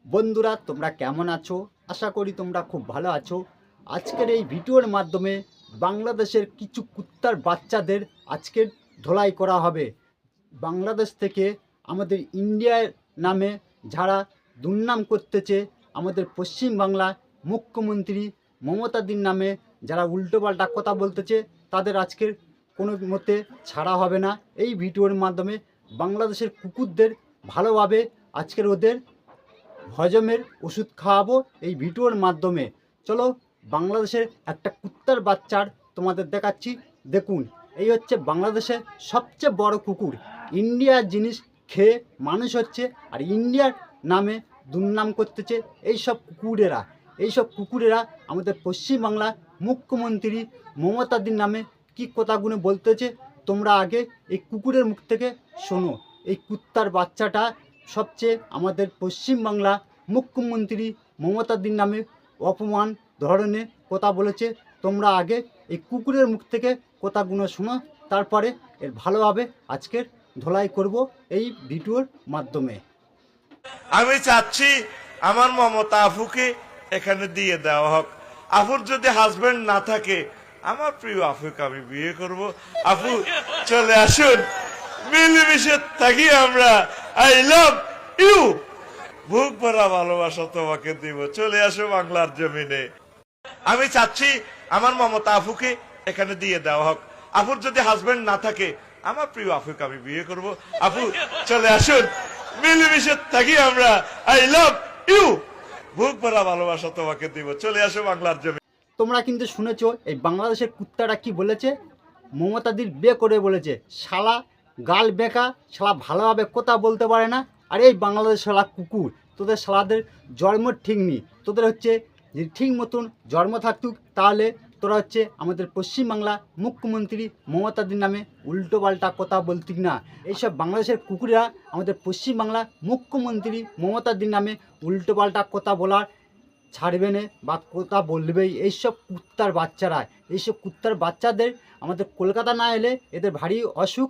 বন্ধুরা তোমরা কেমন আছো? আশা করি তোমরা খুব ভালো আছো। আজকের এই ভিডিওর মাধ্যমে বাংলাদেশের কিছু কুত্তার বাচ্চাদের আজকের ধোলাই করা হবে। বাংলাদেশ থেকে আমাদের ইন্ডিয়ার নামে যারা দুর্নাম করতেছে, আমাদের পশ্চিমবাংলার মুখ্যমন্ত্রী মমতাদির নামে যারা উল্টোপাল্টা কথা বলতেছে, তাদের আজকের কোনো মতে ছাড়া হবে না। এই ভিডিওর মাধ্যমে বাংলাদেশের কুকুরদের ভালোভাবে আজকের ওদের হজমের ওষুধ খাওয়াবো এই ভিডিওর মাধ্যমে। চলো বাংলাদেশের একটা কুত্তার বাচ্চার তোমাদের দেখাচ্ছি। দেখুন, এই হচ্ছে বাংলাদেশের সবচেয়ে বড় কুকুর। ইন্ডিয়ার জিনিস খেয়ে মানুষ হচ্ছে আর ইন্ডিয়ার নামে দুর্নাম করতেছে এইসব কুকুরেরা আমাদের পশ্চিমবাংলা মুখ্যমন্ত্রী মমতাদির নামে কী কথাগুলো বলতেছে তোমরা আগে এই কুকুরের মুখ থেকে শোনো। এই কুত্তার বাচ্চাটা সবচেয়ে আমাদের পশ্চিমবাংলা মুখ্যমন্ত্রী মমতাদির নামে অপমান ধরনের কথা বলেছে। তোমরা আগে এই কুকুরের মুখ থেকে কথাগুলো শোনো, তারপরে এর ভালোভাবে আজকের ধোলাই করব এই ভিডিওর মাধ্যমে। আমি চাচ্ছি আমার মমতা আফুকে এখানে দিয়ে দেওয়া হোক। আফুর যদি হাজবেন্ড না থাকে, আমার প্রিয় আফুকে আমি বিয়ে করব। আফু চলে আসুন, মিলেমিশে থাকি আমরা। আই লাভ ইউ, বুক ভরা ভালোবাসা তোমাকে দিব। চলে আসো বাংলার জমিনে। আমি চাচ্ছি আমার মমতা আফুকে এখানে দিয়ে দেওয়া হোক। আফুর যদি হাজবেন্ড না থাকে, আমার প্রিয় আফুকে আমি বিয়ে করব। আফু চলে আসুন, মিলেমিশে থাকি আমরা। আই লাভ ইউ, বুক ভরা ভালোবাসা তোমাকে দিব। চলে আসো বাংলার জমি। তোমরা কিন্তু শুনেছো এই বাংলাদেশের কুত্তাটা কি বলেছে। মমতাদির বিয়ে করে বলেছে, শালা গাল বেকা, শালা ভালোভাবে কথা বলতে পারে না। আর এই বাংলাদেশ শালা কুকুর, তোদের শালাদের জন্ম ঠিক নেই। তোদের হচ্ছে যদি ঠিক মতন জন্ম থাকতুক, তাহলে তোরা হচ্ছে আমাদের পশ্চিমবাংলা মুখ্যমন্ত্রী মমতাদির নামে উল্টোপাল্টা কথা বলতিক না। এইসব বাংলাদেশের কুকুরেরা আমাদের পশ্চিমবাংলা মুখ্যমন্ত্রী মমতাদির নামে উল্টোপাল্টা কথা বলার ছাড়বে না বা কথা বলবেই। এইসব কুত্তার বাচ্চাদের আমাদের কলকাতা না এলে এদের ভারী অসুখ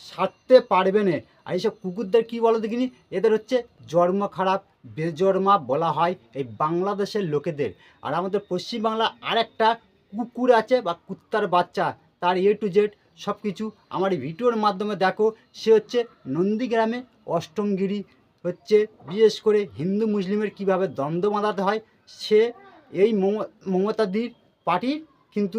সারতে পারবে না। আর এইসব কুকুরদের কী বলো দেখিনি, এদের হচ্ছে জন্ম খারাপ, বেজন্মা বলা হয় এই বাংলাদেশের লোকেদের। আর আমাদের পশ্চিমবাংলা আর একটা কুকুর আছে বা কুত্তার বাচ্চা, তার এ টু জেড সব কিছু আমার এই ভিডিওর মাধ্যমে দেখো। সে হচ্ছে নন্দীগ্রামে অষ্টমগিরি হচ্ছে, বিশেষ করে হিন্দু মুসলিমের কিভাবে দ্বন্দ্ব বাঁধাতে হয়, সে এই মমতাদির পার্টির কিন্তু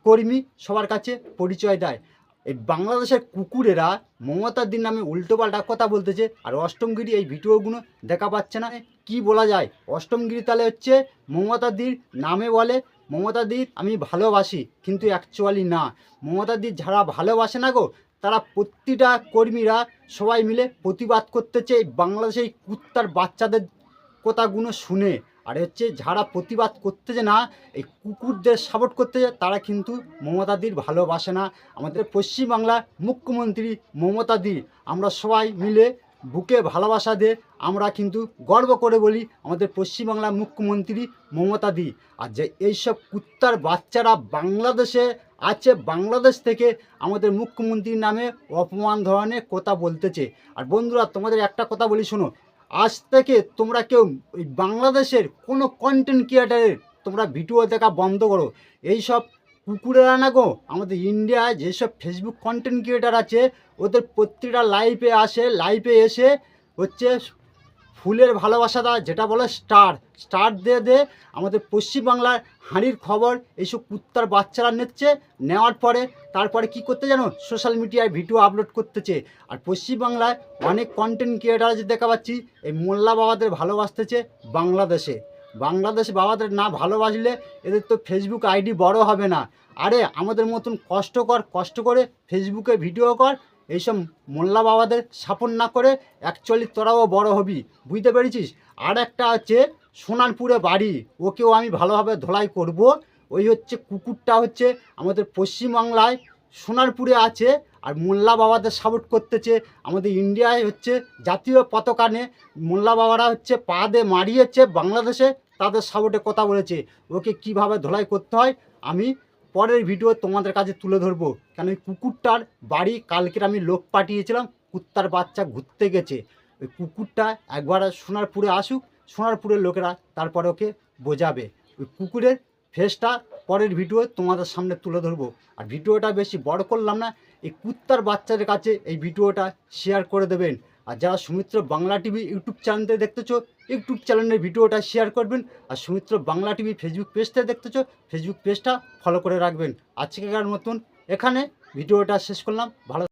কর্মী সবার কাছে পরিচয় দেয়। এই বাংলাদেশের কুকুরেরা মমতাদির নামে উল্টোপাল্টা কথা বলতেছে, আর অষ্টমগিরি এই ভিডিওগুলো দেখা পাচ্ছে না। কি বলা যায়, অষ্টমগিরি তাহলে হচ্ছে মমতাদির নামে বলে মমতাদির আমি ভালোবাসি, কিন্তু অ্যাকচুয়ালি না। মমতাদির যারা ভালোবাসে না গো, তারা প্রতিটা কর্মীরা সবাই মিলে প্রতিবাদ করতেছে এই বাংলাদেশে এই কুত্তার বাচ্চাদের কথাগুলো শুনে। আর হচ্ছে যারা প্রতিবাদ করতেছে না, এই কুকুরদের সাপোর্ট করতেছে, তারা কিন্তু মমতাদির ভালোবাসে না। আমাদের পশ্চিমবাংলা মুখ্যমন্ত্রী মমতাদি, আমরা সবাই মিলে বুকে ভালোবাসা দিয়ে আমরা কিন্তু গর্ব করে বলি আমাদের পশ্চিমবাংলা মুখ্যমন্ত্রী মমতাদি। আর যে এইসব কুত্তার বাচ্চারা বাংলাদেশে আছে, বাংলাদেশ থেকে আমাদের মুখ্যমন্ত্রীর নামে অপমান ধরনের কথা বলতেছে। আর বন্ধুরা তোমাদের একটা কথা বলি শোনো, আজ থেকে তোমরা কেউ ওই বাংলাদেশের কোনো কন্টেন্ট ক্রিয়েটারের তোমরা ভিডিও দেখা বন্ধ করো। এই সব কুকুরেরা না গো, আমাদের ইন্ডিয়ায় যেসব ফেসবুক কন্টেন্ট ক্রিয়েটার আছে, ওদের প্রত্যেকটা লাইভে এসে হচ্ছে ফুলের ভালোবাসাটা যেটা বলে স্টার দিয়ে আমাদের পশ্চিমবাংলার হাঁড়ির খবর এইসব কুত্তার বাচ্চারা নিচ্ছে। নেওয়ার পরে তারপরে কি করতে জানো, সোশ্যাল মিডিয়ায় ভিডিও আপলোড করতেছে। আর পশ্চিমবাংলায় অনেক কন্টেন্ট ক্রিয়েটার যে দেখা পাচ্ছি, এই মোল্লা বাবাদের ভালোবাসতেছে বাংলাদেশ বাবাদের না ভালোবাসলে এদের তো ফেসবুক আইডি বড় হবে না। আরে আমাদের মতন কষ্ট করে ফেসবুকে ভিডিও কর, এইসব মোল্লা বাবাদের সাপোর্ট না করে অ্যাকচুয়ালি তোরাও বড় হবি, বুঝতে পেরেছিস। আর একটা আছে সোনারপুরে বাড়ি, ওকেও আমি ভালোভাবে ধোলাই করব। ওই হচ্ছে কুকুরটা হচ্ছে আমাদের পশ্চিমবাংলায় সোনারপুরে আছে, আর মোল্লা বাবাদের সাপোর্ট করতেছে। আমাদের ইন্ডিয়ায় হচ্ছে জাতীয় পতাকা নিয়ে মোল্লা বাবারা হচ্ছে পা দিয়ে মারিয়েছে বাংলাদেশে, তাদের সাপোর্টে কথা বলেছে। ওকে কিভাবে ধোলাই করতে হয় আমি পরের ভিডিও তোমাদের কাছে তুলে ধরবো। কেন ওই কুকুরটার বাড়ি কালকের আমি লোক পাঠিয়েছিলাম, কুত্তার বাচ্চা ঘুরতে গেছে। ওই কুকুরটা একবার সোনারপুরে আসুক, সোনারপুরের লোকেরা তারপরে ওকে বোঝাবে। ওই কুকুরের ফেসটা পরের ভিডিও তোমাদের সামনে তুলে ধরবো। আর ভিডিওটা বেশি বড় করলাম না, এই কুত্তার বাচ্চাদের কাছে এই ভিডিওটা শেয়ার করে দেবেন। আর যারা সুমিত্র বাংলা টিভি ইউটিউব চ্যানেলে দেখতেছো, ইউটিউব চ্যানেলের ভিডিওটা শেয়ার করবেন। আর সুমিত্র বাংলা টিভি ফেসবুক পেজটা দেখতেছো, ফেসবুক পেজটা ফলো করে রাখবেন। আজকেকার মতন এখানে ভিডিওটা শেষ করলাম। ভালো